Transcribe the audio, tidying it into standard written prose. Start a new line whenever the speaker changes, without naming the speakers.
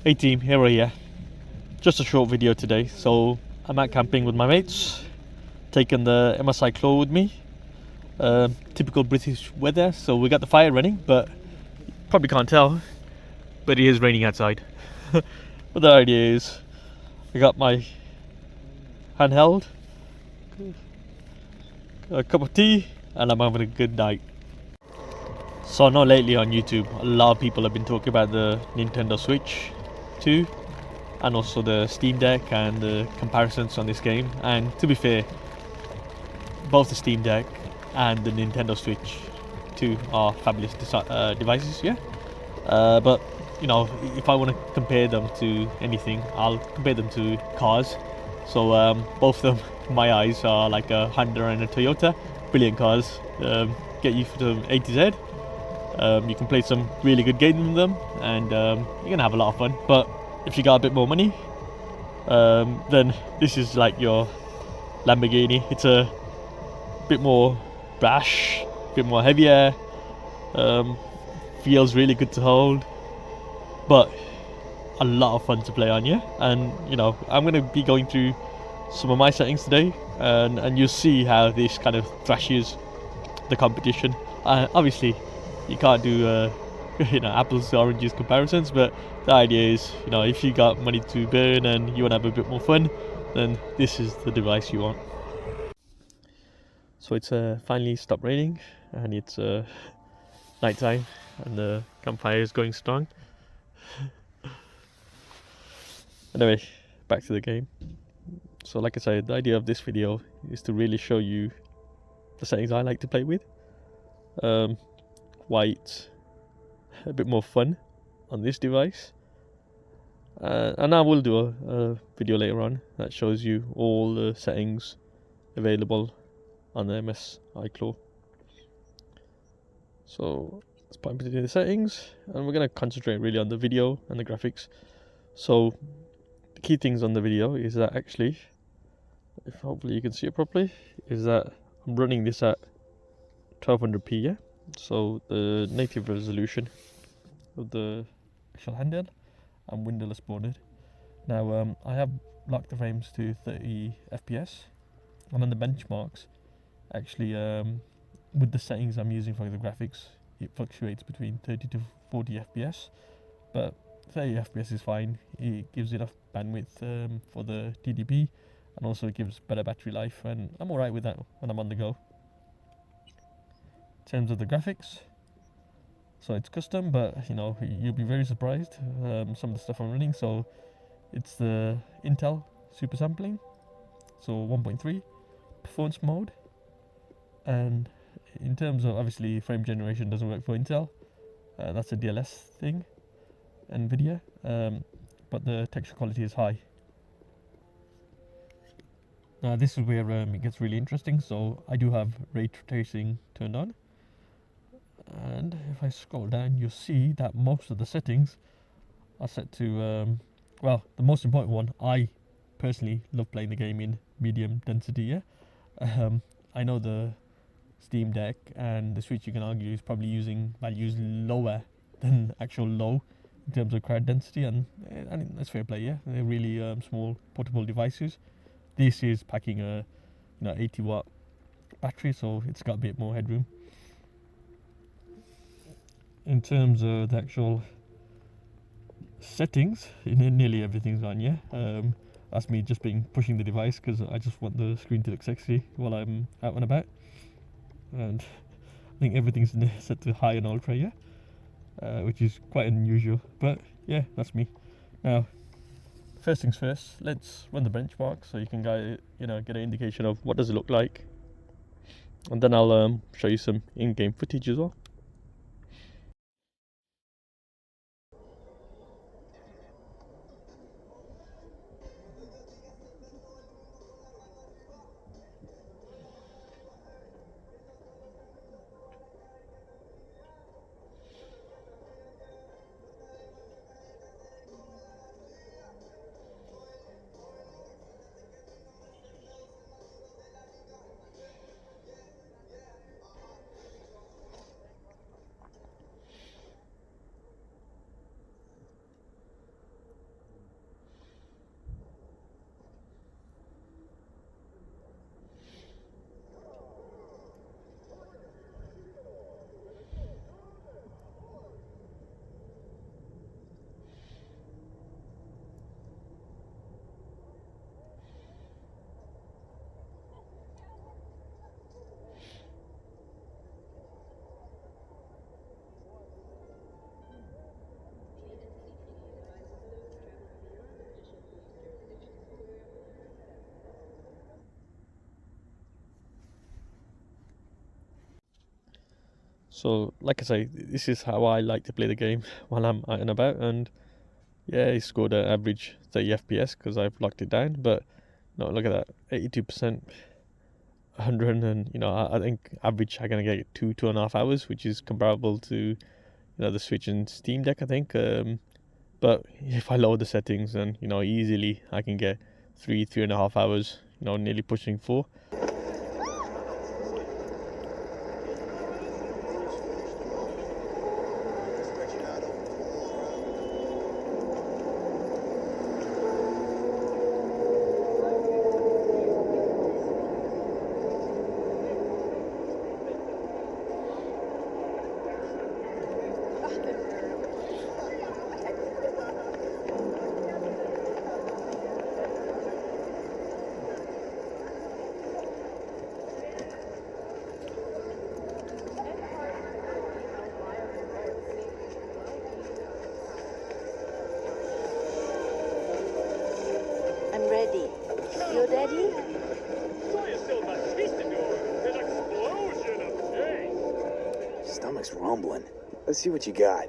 Hey team, here we are. Just a short video today. So I'm out camping with my mates, taking the MSI Claw with me. Typical British weather, so we got the fire running, but probably can't tell, but it is raining outside. But the idea is, I got my handheld, a cup of tea, and I'm having a good night. So I know lately on YouTube, a lot of people have been talking about the Nintendo Switch 2 and also the Steam Deck and the comparisons on this game. And to be fair, both the Steam Deck and the Nintendo Switch 2 are fabulous devices, yeah. But you know, if I want to compare them to anything, I'll compare them to cars. So both of them, in my eyes, are like a Honda and a Toyota. Brilliant cars. Get you from A to Z. You can play some really good games with them, and you're gonna have a lot of fun. But if you got a bit more money, then this is like your Lamborghini. It's a bit more brash, a bit more heavier, feels really good to hold, but a lot of fun to play on, yeah. And you know, I'm going to be going through some of my settings today, and you'll see how this kind of thrashes the competition. Obviously you can't do you know, apples to oranges comparisons, but the idea is, you know, if you got money to burn and you want to have a bit more fun, then this is the device you want. So it's finally stopped raining, and it's night time, and the campfire is going strong. Anyway, back to the game. So like I said, the idea of this video is to really show you the settings I like to play with. Why it's a bit more fun on this device. And I will do a video later on that shows you all the settings available on the MSI Claw. So let's put into the settings, and we're going to concentrate really on the video and the graphics. So the key things on the video is that, actually, if hopefully you can see it properly, is that I'm running this at 1200p, yeah? So the native resolution of the actual handheld and windowless boarded. Now I have locked the frames to 30 FPS, and on the benchmarks, actually with the settings I'm using for the graphics, it fluctuates between 30 to 40 FPS, but 30 FPS is fine. It gives enough bandwidth for the TDP, and also it gives better battery life, and I'm alright with that when I'm on the go. In terms of the graphics, so it's custom, but you know, you'll be very surprised some of the stuff I'm running. So it's the Intel super sampling, so 1.3 performance mode, and in terms of, obviously, frame generation doesn't work for Intel, that's a DLS thing, NVIDIA, but the texture quality is high. Now this is where it gets really interesting. So I do have ray tracing turned on, and if I scroll down, you'll see that most of the settings are set to well, the most important one, I personally love playing the game in medium density, yeah. I know the Steam Deck and the Switch, you can argue, is probably using values lower than actual low in terms of crowd density, and I think that's fair play, yeah. They're really small portable devices. This is packing a 80 watt battery, so it's got a bit more headroom. In terms of the actual settings, nearly everything's on, yeah. That's me just pushing the device because I just want the screen to look sexy while I'm out and about, and I think everything's set to high and ultra, yeah, which is quite unusual, but yeah, that's me. Now, first things first, let's run the benchmark so you can get an indication of what does it look like, and then I'll show you some in-game footage as well. So, like I say, this is how I like to play the game while I'm out and about. And yeah, it scored an average 30 FPS because I've locked it down. But no, look at that, 82%, 100, and I think average I'm gonna get 2.5 hours, which is comparable to the Switch and Steam Deck, I think. But if I lower the settings, then easily I can get 3.5 hours. Nearly pushing 4.
I'm ready. You ready?
Stomach's rumbling. Let's see what you got.